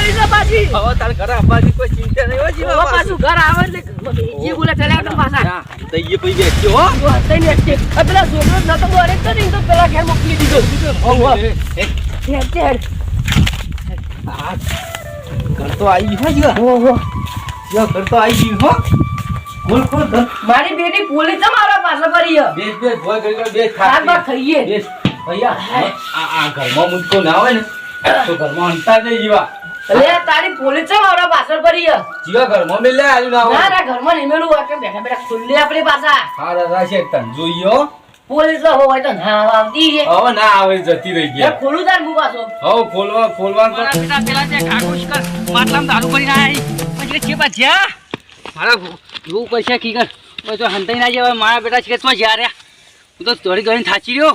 કરી છે પાછી. હવે તાર ઘર આવવાની કોઈ ચિંતા નહીં હોય જીવા. પાછું ઘર આવે એટલે એ બોલે ચલ્યા તો પાછા. તો એ પછી બેસ્યો હો. તઈને એકટી. પેલા છોકરો નતો દોરે તો નહીં તો પેલા ઘેર મોકલી દીધો. ઘર તો આવી ગયું જીવા. ઓહો. ઘર તો આવી ગયું હો. ખોલ ખોલ ઘર. મારી બેટી પોલીસ મારા પાસે કરી છે. બેસ બેસ ભોય કરી બેસ હાથ બાર ખાઈએ. બેસ ભૈયા આ ઘરમાં મુજકો ના હોય ને તો ઘરમાં અંતા નહીં જીવા. અલે તારી પોલીસ મારા પાસે કરી છે. જીવા ઘરમાં મેલે આલ્યું ના હોય. ના ઘરમાં નહીં મેલું હોય કે બેઠા બેઠા ખુલ્લે આપણી પાછા. હા દાદા છે તન જોઈયો. પોલીસ હોય તો ના આવતી છે. હવે ના આવે જતી રહી ગયા. ખોલું તાર મું પાછો. હવે ખોલવા મારા બેટા પેલા જે કાગોશ કર માટલામાં દારૂ કરીને આવી પછી છે બાજ્યા મારા એવું પૈસા કી કર તો હંતાઈ ના જાય મારા બેટા છે તો જ્યાં રહ્યા હું તો દોડી દોડીને થાચી રહ્યો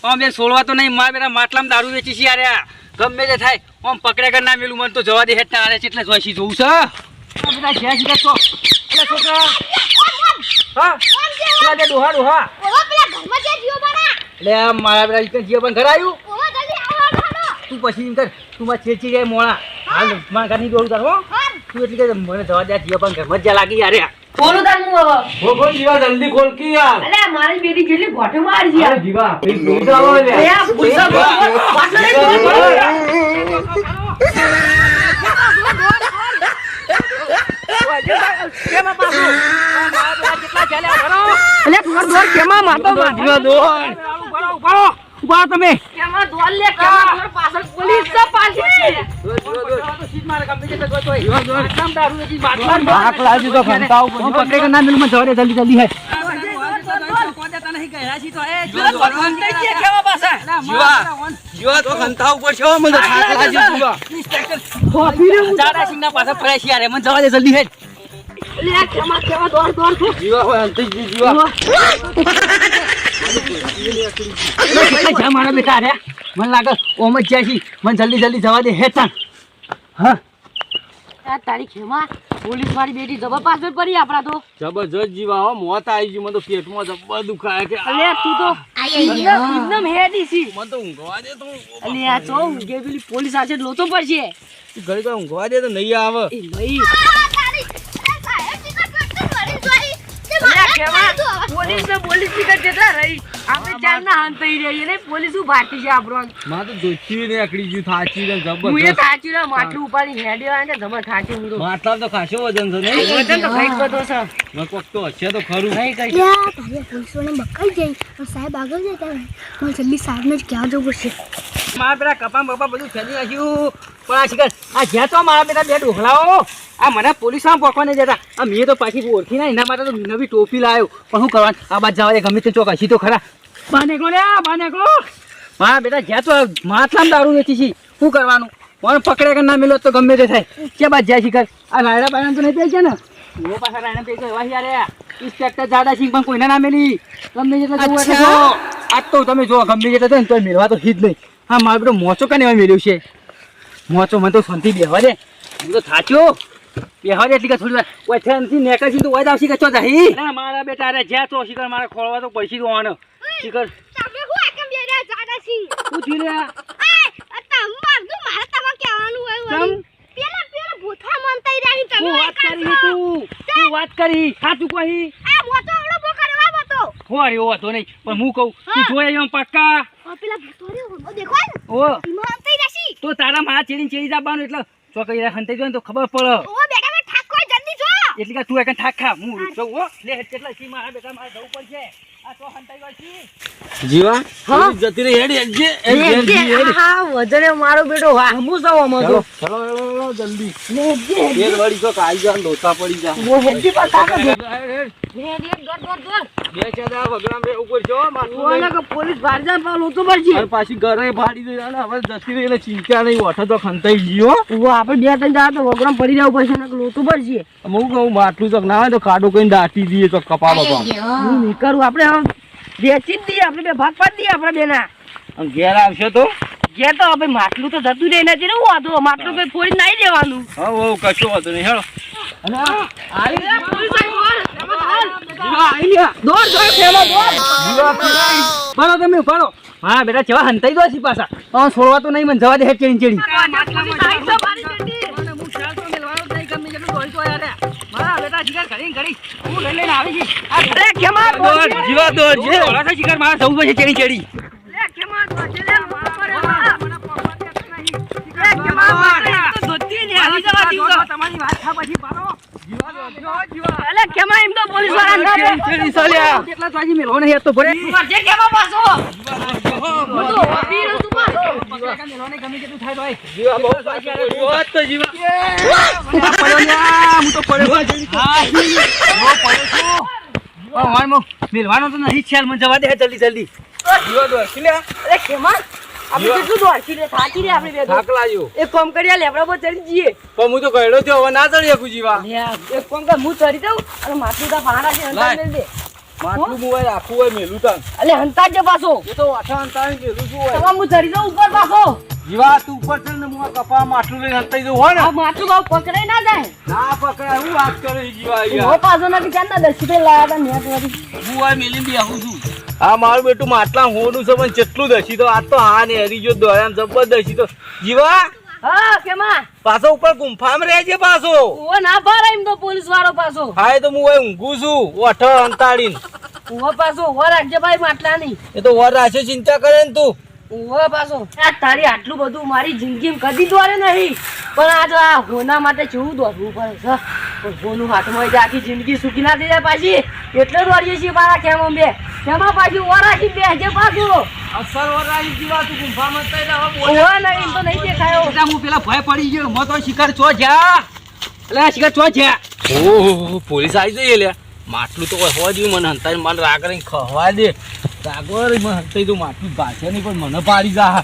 આમ બે છોડવા તો નહીં મારા બેટા માટલામાં દારૂ વેચી છે યાર ગમે તે થાય આમ પકડ્યા કર ના મેલું મને તો જવા દે હેઠ ના આરે એટલે જોઈશી જોઉં છે બેટા જ્યાં સીધા તો એટલે છોકરા હા પેલા જે ડોહા ઓવા પેલા ઘરમાં જે જીઓ બના એટલે મારા બેટા જીઓ પણ ઘર આવ્યું ઓવા જલ્દી આવો તું પછી એમ કર તું માં ચેચી જાય મોણા હાલ મારા ઘરની દોડું તાર હો તું એટલે કે મને જવા દે જીઓ પણ ઘર મજા લાગી યાર બોલું તાર હું હવે ખોલ જીવા જલ્દી ખોલ કે યાર. અલે મારી બેટી જેટલી ગોઠે મારી છે યાર જીવા પેલી દોડ આવો લે. એ આ પૂછા પાછળ કેમાં પાછો મારા કેટલા ચાલ્યા ભરો અલે તું દોર કેમાં માતો જીવા દોડ. ઉભા ઉભા તમે કેમાં દોર લે કેમાં દોર પાછળ પોલીસ તો પાછી તો સીટ મારે ગમે તે તો જોઈ આટલામ દારૂ વેચી માટલા આખ લાજી તો ઘંટાઓ હું પકડે કે ના મિલ માં જવા દે જલ્દી જલ્દી હે જીવા તો ઘંટા ઉપર છો મને થાક લાજી જીવા. જીવા હોય અંતે જીવા. મારા બેટા રે મને લાગે ઓમ જ જાય છે મને જલ્દી જલ્દી જવા દે હેઠા હા તારી ખેમા પોલીસ મારી બેટી જબર પાછળ પડી આપડા તો જબરજસ્ત જીવા હો મોત આવી ગઈ મને તો પેટમાં જબર દુખાય કે અલે તું તો એકદમ હેડી છી મને તો ઊંઘવા દે તો અલે આ ચો ઊંઘે પેલી પોલીસ આજે લોતો પડશે ઘડી તો ઊંઘવા દે તો નહીં આવે. એ નહીં તારી સાહેબ ટિકટ મરી જોઈ તે પોલીસ ને પોલીસ ટિકટ કેટલા રહી આપણે ચાર ના હાન થઈ રહી ને પોલીસ શું ભારતી છે આપણો માં તો દોચી ને એકડી ગયું થાચી ને હું એ જબરજસ્ત થાચી રહ્યો માટલું ઉપાડી હેડી આવે ને જમા થાચી હું માટલા તો ખાસો વજન છે નહીં વજન તો કઈ બધો છે મેં કોક તો હશે તો ખરું. નહીં કઈ યા તારે પોલીસોને બકાઈ ગઈ પણ સાહેબ આગળ જતા મને જલ્દી સાહેબને જ ક્યાં જવું પડશે મારા પેલા કપા બપા બધું ફેલી નાખ્યું પણ આ શિકાર આ જ્યાં તો મારા પેલા બે ઢોકળાઓ આ મને પોલીસમાં પકવા નહીં જતા આ મેં તો પાછી ઓળખી ના એના માટે તો નવી ટોપી લાવ્યો પણ શું કરવાનું આ બાદ જવા દે ગમે તે ચોક હસી તો ખરા બહાર નીકળો રે બહાર નીકળો મારા બેટા જ્યાં તો માટલામાં દારૂ વેચી છે શું કરવાનું મને પકડે કે ના મેલો તો ગમે તે થાય કે બાદ જાય શિકાર આ રાયડા બાયડા તો નહીં પે છે ને એવો પાછા રાયડા પે છે એવા યાર ઇન્સ્પેક્ટર જાડા સિંહ પણ કોઈને ના મેલી ગમે જેટલા જવું એટલે જો આજ તો તમે જો ગમે જેટલા થાય ને તો મેળવા તો હિત નહીં હા મારો બેટો મોચો કાને એવા મેળ્યું છે મોચો મને તો શાંતિ બેહવા દે હું તો થાચ્યો બેહવા દે એટલી કે થોડી વાર ઓઠેનથી નેકળશી તો ઓજ આવશી કે ચો જાહી ના મારા બેટા અરે જ્યાં તો શિકર મારે ખોળવા તો પૈસી તો આનો શિકર તમે હું એકમ બેરા જાડા સિંહ શું થયું લે એ તમ મારતું મારે તમે કહેવાનું હોય તમ પેલા ભૂથા મનતાઈ રાહી તમે હું વાત કરી તું વાત કરી સાચું કહી આ મોટો આવડો બો કરવા બતો હો અરે ઓ તો નહીં પણ હું કહું તું જોઈ એમ પક્કા પેલા ભૂતો રે ઓ દેખો ઓ મનતાઈ રાશી તો તારા માં ચેડી ચેડી જવાનું એટલે ચોકઈ હંતાઈ જાય ને તો ખબર પડે ઓ બેટા મે ઠાક કોઈ જલ્દી જો એટલે કે તું એક ઠાક ખા હું જઉં હો લે કેટલા સી મારા બેટા મારે જવું પડશે આ તો હંતાઈ ગઈ છી જીવા હા? જતી રહી હેડી હા વજને મારો બેટો વાહમું જાવ મતો ચલો જલ્દી એક વાળી તો કાઈ જા લોચા પડી જા વો હેડી પર કાકા દે હેડ, હેડ. દોડ બે ચાદા વગડા બે ઉપર જો માથું ઓલા કે પોલીસ બહાર જા પાવ લોતો પડશે અને પાછી ઘરે ભાડી દે અને હવે જતી રહી એટલે ચિંતા નહીં ઓઠો તો ખંતાઈ ગયો વો આપણે બે ત્રણ જા તો વગરામ પડી જવું પડશે ને લોતો પડશે હું કહું માટલું તો ના હોય તો કાડો કઈ દાટી દઈએ તો કપા બપા હું નહીં કરું આપણે હવે વેચી જ દઈએ આપણે બે ભાગ પાડી દઈએ આપણે બેના અને ઘેર આવશે તો જે તો હવે માટલું તો જતું રહે નથી ને હું વાંધો માટલું કઈ ફોડી નાઈ દેવાનું હા કશો વાંધો નહીં હેડો અને દોડ દોડ ખેમા દોડ જીવા પાડો તમે પાડો હા બેટા કેવા હંતાઈ દો છી પાછા છોડવા તો નહીં મને જવા દે ચેડી ચેડી મેલવાનો તો નહીં ખ્યાલ મને જવા દે જલ્દી જલ્દી થાક લાગ્યો એક કામ કરીએ લેબડા પર ચડી જઈએ પણ હું તો ગયડો થયો હવે ના ચડી શકું જીવા એક કામ કર હું ચડી દઉં અને માથું તા ભાડા છે હંતા મેલ દે માટલું મુવાય રાખવું હોય મેલું તાન અલે હંતા જ પાછો એ તો વાઠા અંતાણી મેલું શું હોય તમામ હું ચડી દઉં ઉપર પાછો જીવા તું ઉપર છે ને હું આ કપા માટલું લઈને અંતાઈ જવું હોય આ ને માથું બહુ પકડાઈ ના જાય ના પકડાય હું વાત કરે જીવા હું યાર પાછો નથી ચાંદા દર્શિતે લાયા તા નેટ વાળી હું આ મેલી બી આવું છું આ મારું બેટું માટલા હોનું છે પણ જેટલું દસી તો આ તો હા ને હરી જો દોરામ જબરદસ્તી તો જીવા હા કેમાં પાછો ઉપર ગુંફામાં રહેજે પાછો ઓ ના પારે એમ તો પોલીસ વાળો પાછો હા એ તો હું હવે ઊંઘું છું વાઠો અંતાડીને ઓ પાછો ઓ રાખજે ભાઈ માટલા નહીં એ તો વર રાશે ચિંતા કરે ને તું ઓ પાછો આ તારી આટલું બધું મારી જિંદગીમાં કદી દોરે નહીં પણ આ જો આ હોના માટે કેવું દોડવું પડે છે પણ હોનું હાથમાં હોય તો આખી જિંદગી સુખી ના થઈ જાય પાછી એટલે દોડીએ છીએ મારા ખેમમાં બે ખેમા પાછી ઓ રાખી બેસજે પાછું અસર વર રાજી જીવા તું ગુંફામાં તઈ ના ઓ નહીં તો નહીં દેખાયો બેટા હું પેલા ભય પડી ગયો મો તો શિકાર ચો જા એટલે આ શિકાર ચો જા ઓહો પોલીસ આવી જઈએ લે માટલું તો હોય જ મને હંતાઈ મને રાગ કરીને ખવા દે રાગવર મને હંતાઈ તો માટલું ભાશે નહીં પણ મને પાડી જા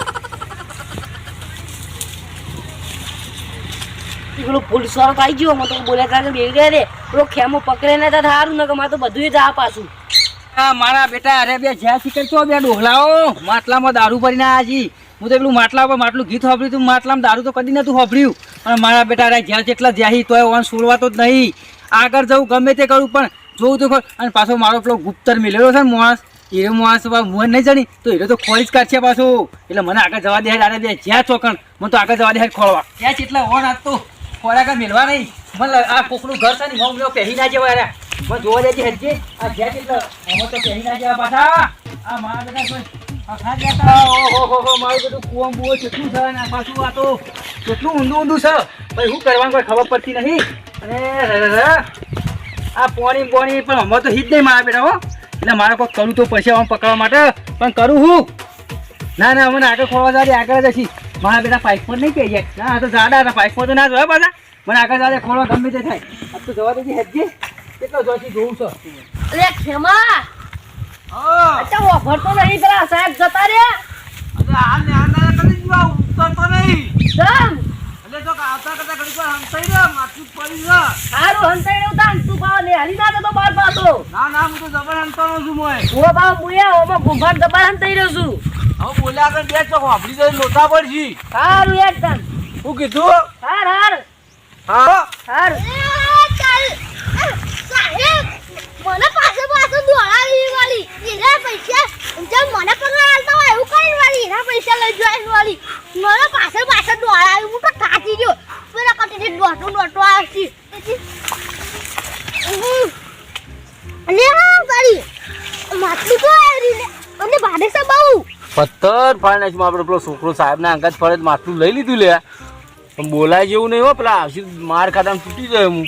પેલો પોલીસ વાળો તો આવી ગયો મને તો બોલ્યા તા કે બેસી ગયા રે પેલો ખેમો પકડે ને તો સારું ને કે મારે તો બધું જા પાછું આ મારા બેટા અરે બે જ્યાં શિકાર ચો બે ડોહલાઓ માટલામાં દારૂ ભરીને આવ્યા છી હું તો પેલું માટલા પર માટલું ગીત સાંભળ્યું તું માટલામાં દારૂ તો કદી નતું સાંભળ્યું અને મારા બેટા અરે જ્યાં જેટલા જ્યાં તોય ઓન છોડવાતો જ નહીં આગળ જવું ગમે તે કરું પણ જોઉં તો ખરું અને પાછો મારો પેલો ગુપ્તર મિલેલો છે ને માણસ એ માણસ મોહન નહીં જાણી તો એ તો ખોરી જ કાઢશે પાછો એટલે મને આગળ જવા દે અરે બે જ્યાં ચોકણ મને તો આગળ જવા દે ખોળવા ત્યાં જેટલા ઓન આપતો ખોરાક મેળવા નહીં મને આ કોકનું ઘર છે ને હું પહેરી ના જવાય અરે મને જોવા જાય હજી આ જ્યાં જેટલા અમે તો પહેરી ના જવા પાછા આ મારા બેટા ઓહો મારું બધું કુવા બુવો કેટલું છે ને પાછું આ તો કેટલું ઊંધું છે ભાઈ શું કરવાનું કોઈ ખબર પડતી નહીં અને આ પોણી પણ અમે તો હિત નહીં મારા બેટા હો એટલે મારે કોઈ કરું તો પછી આમ પકડવા માટે પણ કરું હું ના અમને આગળ ખોલવા જાય આગળ જશી મારા બેટા પાઇપ પર નહીં કહી જાય ના તો જાડા પાઇપ પર તો ના જોયા પાછા મને આગળ જાય ખોલવા ગમે તે થાય આ તો જવા દેજે હેજી કેટલો જોશી જોઉં છે અરે ખેમા અચ્છા ઓફર તો નહીં પેલા સાહેબ જતા રે હાલ ને આના કરી જીવા ઉતરતો નહીં જમ એટલે જો આવતા કરતા ઘડી પર હંતાઈ રે માટલું પડી જા સારું હંતાઈ રહ્યું તાન તું પાવ ને હાલી ના તો બાર પાછો ના હું તો જબર હંતાનો છું મોય ઓ બાવ મુયા ઓમાં ગુંભાર દબાણ હંતાઈ રહ્યો છું હવે બોલ્યા કર બે ચોક આપડી તો લોટા પડશી સારું યાર તાન હું કીધું હાર હા મને પાછો દોડાવી વાળી એના પૈસા જેમ મને પગાર આલતા હોય એવું કરી વાળી એના પૈસા લઈ જોઈ વાળી મને પાછળ દોડાવી હું તો થાકી ગયો પેલા કટી દોટો આવતી અને હા કરી માટલું તો આવી અને ભાડે છે બહુ પથ્થર ફાઇનાન્સમાં આપણે પેલો છોકરો સાહેબના અંગાત ફળે માટલું લઈ લીધું લે પણ બોલાય જેવું નહીં હો પેલા આવશે માર ખાતામાં તૂટી જાય હું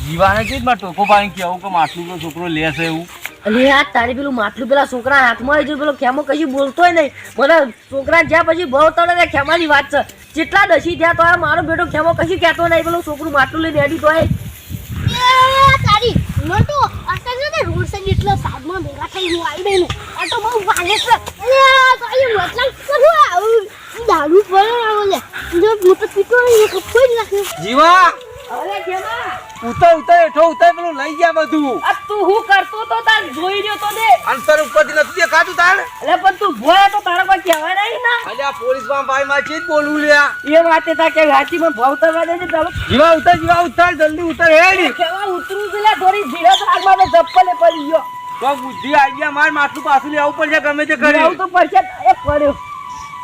જીવાને જ મારે ટોકો પાણી કહેવું કે માટલું પેલો છોકરો લેશે એવું અલે યાર તારી પેલું માટલું પેલા છોકરા હાથમાં આવી પેલો ખેમો કશું બોલતોય નહીં મને છોકરા જ્યાં પછી બહુ તળે ખેમાની વાત છે જેટલા દસી થયા તો મારો બેટો ખેમો કશું કહેતો નહીં પેલું છોકરું માટલું લઈને હેડી તો તારી મને તો અત્યારે ને રોડ સાઈડ એટલો સાદમાં ભેગા થઈ હું આવી ગઈ આ તો બહુ વાલે છે અરે તારી મતલબ કરું આવું દારૂ પડે આવો લે જો મોટો પીતો એ કપોઈ જ નાખ્યો જીવા અરે ખેમા ઉતર હેઠો ઉતર પેલું લઈ ગયા બધું આ તું હું કરતો તો તાર જોઈ રહ્યો તો દે અંતર ઉપરથી નથી દેખાતું તાર અલે પણ તું ભોય તો તારા કોઈ કહેવાય નહીં ના અલ્યા પોલીસ માં ભાઈ માં ચીજ બોલવું લ્યા એ વાતે તા કે હાચી માં ભાવ તરવા દેજે ચાલો જીવા ઉતર જલ્દી ઉતર હેડી કેવા ઉતરું છે લે થોડી ધીરે આગમાં તો ચપ્પલે પડી ગયો તો બુદ્ધિ આઈડિયા માર માટલું પાછું લેવું પડશે ગમે તે કરી લેવું તો પડશે એ પડ્યો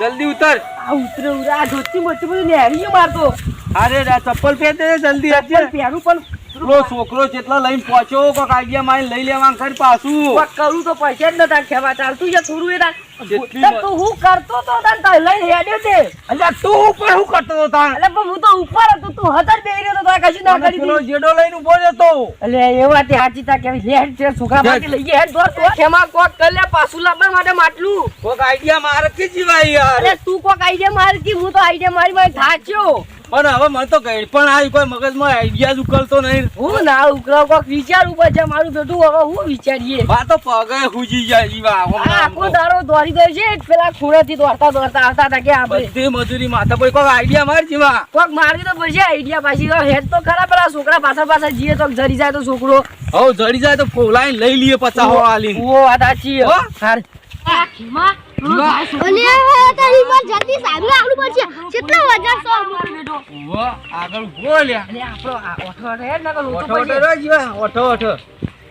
જલ્દી ઉતર આ ઉતરે ઉરા ધોતી મોટી બધું નેહરી ગયો મારતો અરે ચપ્પલ પહેર દે જલ્દી ચપ્પલ પહેરું પણ પેલો છોકરો જેટલા લઈને પહોંચ્યો કોક આઈડિયા મારી લઈ લેવા ખરી પાછું કોક કરું તો પૈસે જ નતા ખેવા ચાલતું છે થોડું એ જેટલી તો તું હું કરતો તો તાન તાર લઈને હેડ્યો તે અલ્યા તું ઉપર હું કરતો હતો તાણ એટલે પણ હું તો ઉપર હતો તું હતર બેહી રહ્યો તો તારે કશું ના કરી પેલો દીધું જેડો લઈને ઉભો જ હતો એટલે એ વાત હાચી તા કે હેડ તે છોકરા બાકી લઈ ગયા હેડ દોર તો ખેમા કોક કર લે પાછું લાવવા માટે માટલું કોક આઈડિયા મારે કે જીવાય યાર અરે તું કોક આઈડિયા મારી કી હું તો આઈડિયા મારી થાચ્યો પણ હવે મને તો ગઈ પણ આવી કોઈ મગજમાં આઈડિયા જ ઉકલતો નહીં હું ના ઉકરાવ કોક વિચારવું પડશે મારું બેટું હવે હું વિચારીએ આ તો પગે હુજી જાય જીવા આખો દારો દોડી ગયો છે પેલા ખૂણેથી દોડતા દોડતા આવતા હતા કે આપણે બધી મજૂરી માથા પર કોક આઈડિયા માર જીવા કોક મારવી તો પડશે આઈડિયા પાછી હેડ તો ખરા પેલા છોકરા પાછળ જીએ તો જરી જાય તો છોકરો હવ જડી જાય તો ફોલાઈને લઈ લઈએ પચાસ હો આલીને ઓ વાત સાચી હો? હાર અને તારી માં જલ્દી સાહેબને આવડું પડશે કેટલો વજન સો વો આગળ બોલ્યા અરે આપણો આ ઓઠો હેડ ના કરું ઓઠો ઓઠો રે જીવા ઓઠો ઓઠો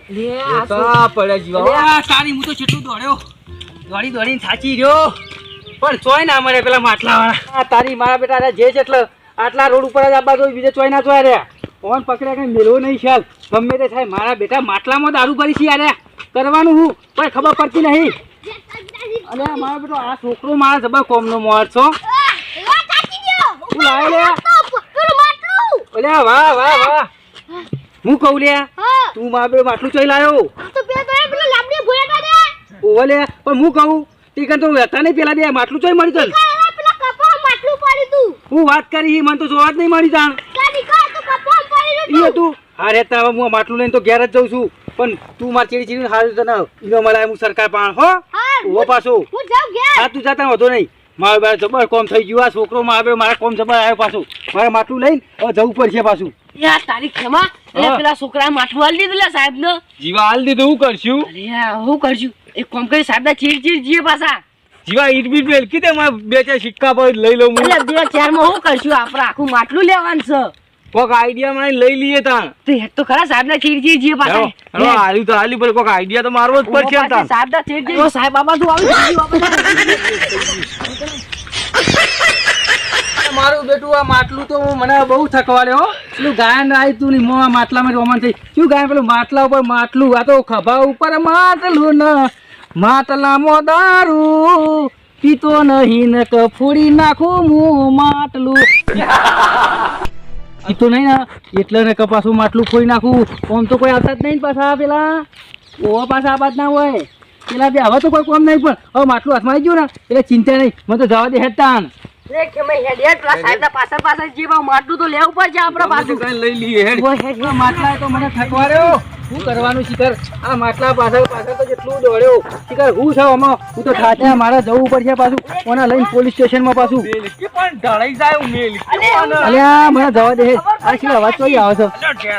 લે આ પડ્યા જીવા આ તારી હું તો કેટલું દોડ્યો દોડીને થાચી રહ્યો પણ ચોય ના મળે પેલા માટલા વાળા તારી મારા બેટા રે જે છે એટલે આટલા રોડ ઉપર જ આબા તો બીજે ચોય ના ચોય રહ્યા ફોન પકડ્યા કઈ મેળવો નહીં ખ્યાલ ગમે તે થાય મારા બેટા માટલામાં દારૂ ભરી છે યાર કરવાનું હું કોઈ ખબર પડતી નહીં અરે મારા બેટો આ છોકરો મારા જબર કોમનો મોર છો તું લાવે લે અલે વાહ વાહ વાહ હું કહું લે તું મારા બેટો માટલું ચોઈ લાયો ઓવે લે પણ હું કહું ટીકન તો વેતા નહીં પેલા બે માટલું ચોઈ મળી તને હું વાત કરી મને તો જોવા જ નહીં મળી તાણ ઈ હતું હા રેતા હવે હું માટલું લઈને તો ઘેર જ જઉં છું પણ તું માર ચીડી ચીડી હારું તને ઈનો મળે હું સરકાર પાણ હો ઓ પાછો હા તું જાતા વધો નહીં મારે બાર જબર કોમ થઈ ગયું આ છોકરો મારા કોમ જબર આવ્યો પાછું મારે માટલું લઈને હવે જવું પડશે પાછું યાર તારી ખેમા એટલે પેલા છોકરા માટલું આલી દીધું લે સાહેબ ને જીવા હાલ દીધું હું કરશું અરે હું કરશું એક કોમ કરી સાહેબ ના ચીડ જીએ પાછા જીવા ઈટ બીટ મેલ કીધે મારે બે ચાર સિક્કા પર લઈ લઉં હું એટલે બે ચાર માં હું કરશું આપણે આખું માટલું લેવાનું છે કોક આઈડિયા માં લઈ લઈએ તાણ તો હેડ તો ખરા સાહેબ ના ચીડ જીએ પાછા હેલો હાલી તો હાલી પર કોક આઈડિયા તો મારવો જ પડશે તાણ સાહેબ ના ચીડ જીએ સાહેબ બાબા તું આવી મારું બેટું આ માટલું તો મને બહુ થકવાડે હો પેલું ગાયન આવી તું નહીં મોં માટલામાં રોમાન થઈ શું ગાયન પેલું માટલા ઉપર માટલું આ તો ખભા ઉપર માટલું ને માટલામાં દારૂ પીતો નહીં ને કફોડી નાખું હું માટલું પીતો નહીં ને એટલે ને કપાસું માટલું ખોઈ નાખું કોમ તો કોઈ આવતા જ નહીં પાછા પેલા ઓ પાછા આબાદ ના હોય પેલા બે હવે તો કોઈ કોમ નહીં પણ હવે માટલું હાથમાં આવી ગયું ને એટલે ચિંતા નહીં મને તો જવા દે હેડતાન લે કે મેં હેડ હેડ પેલા સાહેબ ના પાછળ જીવા માટલું તો લેવું પડશે આપણે પાછું કઈ લઈ લઈએ હેડ ઓય હેડ ના માટલા તો મને થકવાડ્યો શું કરવાનું શિખર આ માટલા પાછળ તો જેટલું દોડ્યો શિખર હું છે આમાં હું તો થાચા મારે જવું પડશે પાછું ઓના લઈને પોલીસ સ્ટેશનમાં પાછું મેલકી પણ ઢળાઈ જાય હું મેલકી અલ્યા મને જવા દે આ શિખર અવાજ કઈ આવે છે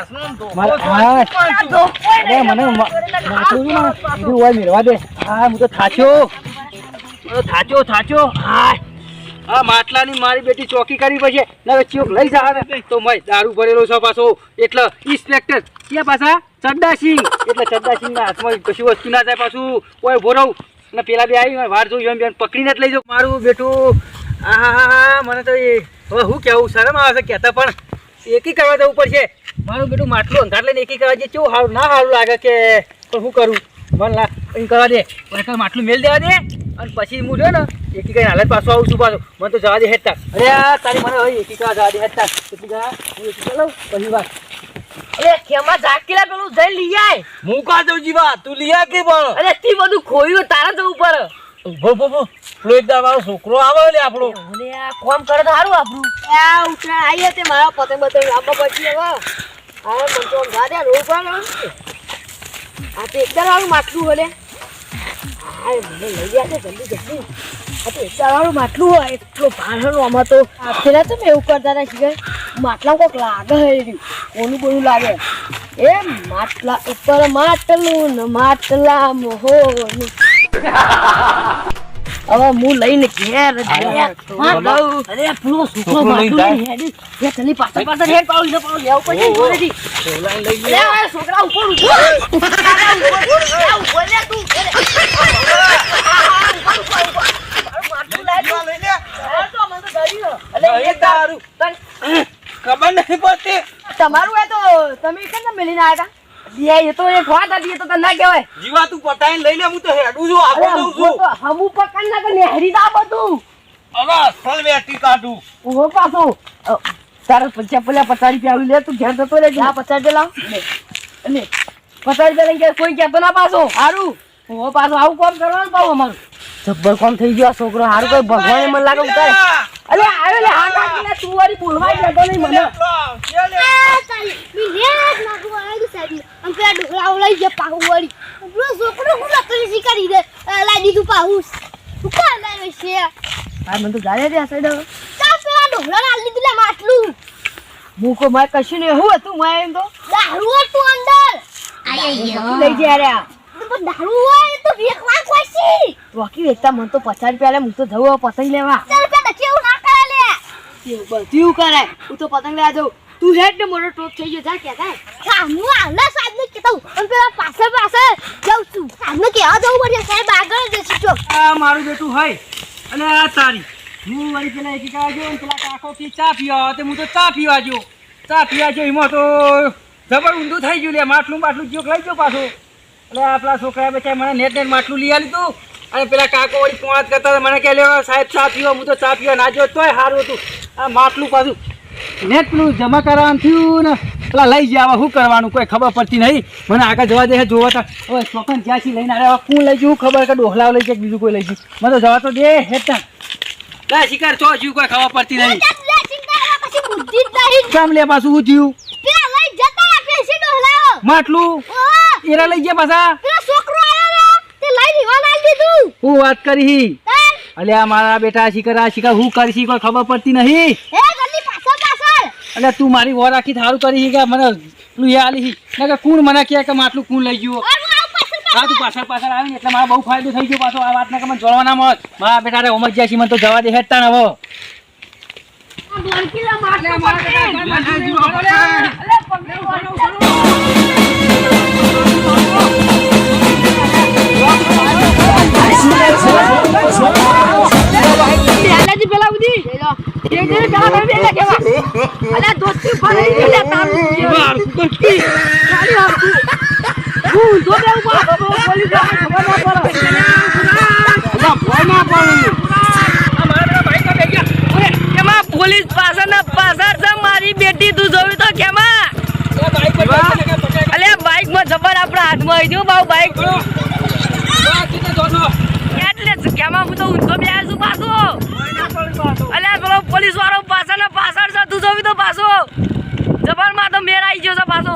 અલ્યા મને માટલું હોય મેળવા દે હા હું તો થાચ્યો હાય આ માટલાની મારી બેટી ચોકી કરવી પડશે નવે ચોક લઈ જા ને તો મય દારૂ ભરેલો છે પાછો એટલે ઇન્સ્પેક્ટર કે પાછા ચડ્ડાસિંહ એટલે ચડ્ડાસિંહના હાથમાં કશું વસ્તુ ના જાય પાછું કોઈ ભોરવ ને પેલા બે આવી વાર જોઈ એમ પકડીને જ લઈ જાઉં મારું બેટું હા મને તો એ હવે હું કેવું શરમ આવે છે કહેતા પણ એકી કરવા જવું પડશે મારું બેટું માટલું અંધાર લઈને એકી કરવા જે કેવું સારું ના સારું લાગે કે પણ શું કરું મને એમ કરવા દે માટલું મેલ દેવા દે અને પછી હું જો ને એકી કઈ હાલત પાછું આવું છું પાછું મને તો જવા દે હેડતા અરે તારી મને હવે એકી કરવા જવા દે હેડતા એટલી ગયા હું એકી કરી લઉં પછી વાત અરે ખેમા ઝાકીલા પેલું જઈ લઈ આય હું કા જઉં જીવા તું લીયા કે પણ અરે તી બધું ખોયું તારા જવું પર ભો પેલો એકદમ મારો છોકરો આવે લે આપણો અને આ કોમ કરે તો સારું આપણું આ ઉતરા આઈએ તે મારા પતંગ બતંગ આંબા પછી હવે આ મન તો ગાડ્યા રોડ પર આ તો એકદમ વાળું માટલું હોલે આ મને લઈ ગયા છે જલ્દી આ તો એકદમ વાળું માટલું હોય એટલો ભાણનો આમાં તો પેલા તો મેં એવું કરતા હતા શીખર માટલા કોક લાગે હે ઓનું બોલું લાગે એ માટલા ઉપર માટલું ને માટલા મોહોનું હવે હું લઈને ઘેર હા, અરે પેલો છોકરો છોકરો લઈને માટલું જાય. લઈને હેડી. એ ખાલી પાછળ પાછળ હેડ પાડું છે, પાડું લેવું પડશે ઓહો. જોડેથી. બોલાઈને લઈ અરે ગયો. આ છોકરા ઉપર ઊભો. છોકરા ઉપર ઊભો લે તું. માટલું લાવી. તો મને તો ડરી ગયો. અલે એ તારું. ખબર નહીં પડતી. તમારું એ તો તમે કેમ મેલીને આવ્યા હતા? એ તો એક વાત હતી, એ તો તને ના કહેવાય. જીવા તું પટાઈને લઈ લે, હું તો હેડું છું, અરે આગળ જઉં છું. હમુ પકડ ના કે નેહરી દા બધું. હવે અસલ વેટી કાઢું. ઓહો પાછો તારા પૈસા પેલા 50 રૂપિયા આવી લે, તું ઘેર જતો રહેજે. આ 50 રૂપિયા લાવ. લે 50 રૂપિયા લઈને ઘેર કોઈ કહેતો ના પાછો. હારું ઓહો પાછો આવું કામ કરવાનું પાછું અમારું. જબ્બર કામ થઈ ગયો આ છોકરો. હારું કોઈ ભગવાને મને લાગે ઉતારે. અલે આવ્યો લે હા કાકી લે, તું વારી બોલવા જતો નહીં મને. આ તારી મિરેજ નાખું આવ્યું સાહેબ આમ પેલા ઢોકળાઓ લઈ ગયા પાહુ વળી પેલો છોકરો હું નકલી શીખડી દે લાઈ દીધું પાહુ શું કામ લાવ્યો છે હા મને તો જાણે દે આ સાઈડ હવે. ચા પેલા ઢોકળા લાવી દીધું લે માટલું મૂકો મારે કશું નહીં. શું હતું મારે એમ તો દારૂ હતું અંદર લઈ જાય રે આ. પણ દારૂ હોય તો વેકવા ખોસી રોકી વેચતા મને તો 50 રૂપિયા લે, હું તો જવું હવે પતંગ લેવા. ચાલ પેલા કેવું ના કરે લે બધું કરે હું તો પતંગ લેવા જાઉં. તું હેડ ને મોટો ટોપ થઈ ગયો. જા કે જા. કામનું આવલા સાહેબ ને કહેતા હું અને પેલા પાછળ પાછળ જાઉં છું સાહેબ ને કહેવા જવું પડે સાહેબ આગળ જશે ચો આ મારું બેટું હોય અને આ તારી હું વળી પેલા એક જો પેલા કાકો થી ચા પીવા આવે તો હું તો ચા પીવા જો એમાં તો જબર ઊંધું થઈ ગયું લે માટલું જોક લઈ ગયો પાછો એટલે આપણા છોકરા બચ્ચા મને નેટ માટલું લઈ આલી તું અને પેલા કાકો વળી પોણાત કરતા હતા. મને કહે લે સાહેબ ચા પીવા, હું તો ચા પીવા ના જો તોય સારું હતું. આ માટલું પાછું નેટ પેલું જમા કરવાનું થયું ને પેલા લઈ ગયા. હવે શું કરવાનું કોઈ ખબર પડતી નહીં. મને આગળ જવા દે જોવા તા હવે ચોકન જ્યાંથી લઈને આવ્યા કોણ લઈ ગયું ખબર કે ડોહલાવ લઈ જાય બીજું કોઈ લઈ ગયું. મને તો જવા તો દે હેઠા લે શિકાર ચો જ્યું કોઈ ખબર પડતી નહીં. પછી બુદ્ધિ જ નહીં કામ લે પાછું શું થયું પેલા લઈ જતા પેસી ડોહલાઓ માટલું એરા લઈ ગયા પાછા પેલો છોકરો આવ્યો ને તે લઈ દીવા ના દીધું હું વાત કરી તાર અલ્યા મારા બેટા શિકાર હું કરીશી કોઈ ખબર પડતી નહીં. હે ગલ્લી પાછળ એટલે તું મારી વોર આખી થારું કરી કે મને પેલું એ આલી ને કે કોણ મને કહે કે માટલું કોણ લઈ ગયું. હા તું પાછળ આવી એટલે મારો બહુ ફાયદો થઈ ગયો પાછો. આ વાત ને કે મને જોડવા ના મળે. મારા બેટા રે ઓમજ જ્યાં મને તો જવા દે હેઠતા ને હવે પોલીસ પાછળ છે મારી બેટી. તું જોયું તો કેમાં અલે બાઈક માં જબર આપણા હાથમાં આવી ગયો બાઉ બાઈક એટલે કેમાં હું તો ઊંધો બેસું છું પાછો. અલે પેલો પોલીસ વાળો પાછળ છે. તું જોયું તો પાછો જબર માં તો મેર આવી ગયો છે પાછો.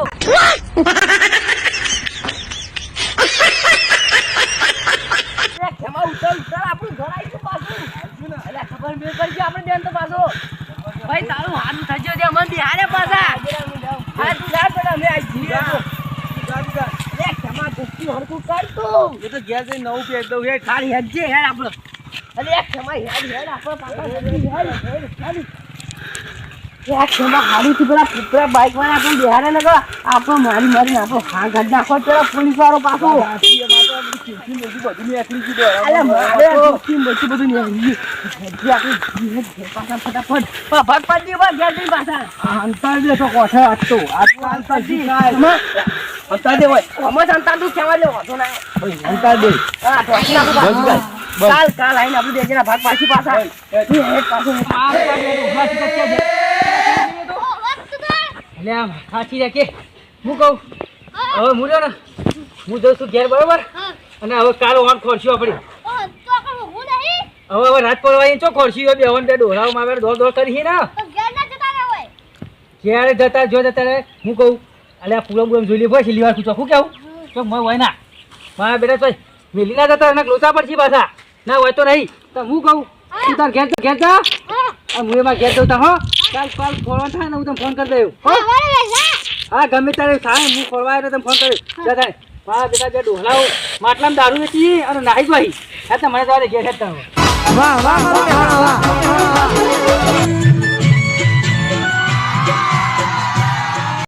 ભાઈ તારું હાથ થજો છે મને બિહારે પાછા. હા તું જા પેલા મે આ જીવે તો લે કેમાં દુખી હરકું કર તું. એ તો ઘેર જઈને નવું પેજ દઉં હેઠ ખાલી હેડ જે હેડ આપણો. અરે એક કેમાં હેડ આપણે પાછા હેડ કેમાં હારી થી પેલા બાઈક વાળા આપણે બિહારે ને આપણે મારી આપણો હા ગાડ નાખો પેલા પોલીસ વાળો પાછો. અરે મારે બધું નહીં ફટાફટ ભાગ પાડી દે ઘેર જઈ પાછા. અંતર દે તો કોઠે આટતો અંતર દી અંતર દે ભાઈ અમે સંતાન તું કેવા લે વાંધો ના. અંતર દે હા તો કાલ આઈને આપણે બેજના ભાગ પાછી પાછા તું હેડ પાછો. એટલે આમ ખાંચી રે કે હું કહું હવે હું રહ્યો ને હું જઉં છું ઘેર બરોબર અને હવે કાલ ઓન ખોરશી આપણી હવે રાત પડવાની ચો ખોરશી બે હવન બે ડોરાઓ મારે દોડ કરી ને ઘેર જતા રહે હું કહું એટલે આ પૂરમ પૂરમ જોઈ લે ભાઈ છેલ્લી વાર પૂછો શું કેવું તો મેં હોય ના મારા બેટા તો મેલી ના જતા એને લોચા પડશે પાછા ના હોય તો નહીં તો હું કહું તું તાર ઘેર જા હું એમાં ઘેર જઉં હો કાલ ફોન થાય ને હું તમને ફોન કરી દઉં હા ગમે ત્યારે થાય હું ફરવા આવ્યો તમે ફોન કર્યો થાય મારા બેટા બે ડોહલાઓ માટલામાં દારૂ વેચી અને નાહી ગઈ એટલે મને જવા દે ઘેર હેઠતા વાહ વાહ મારો મેહાણો વાહ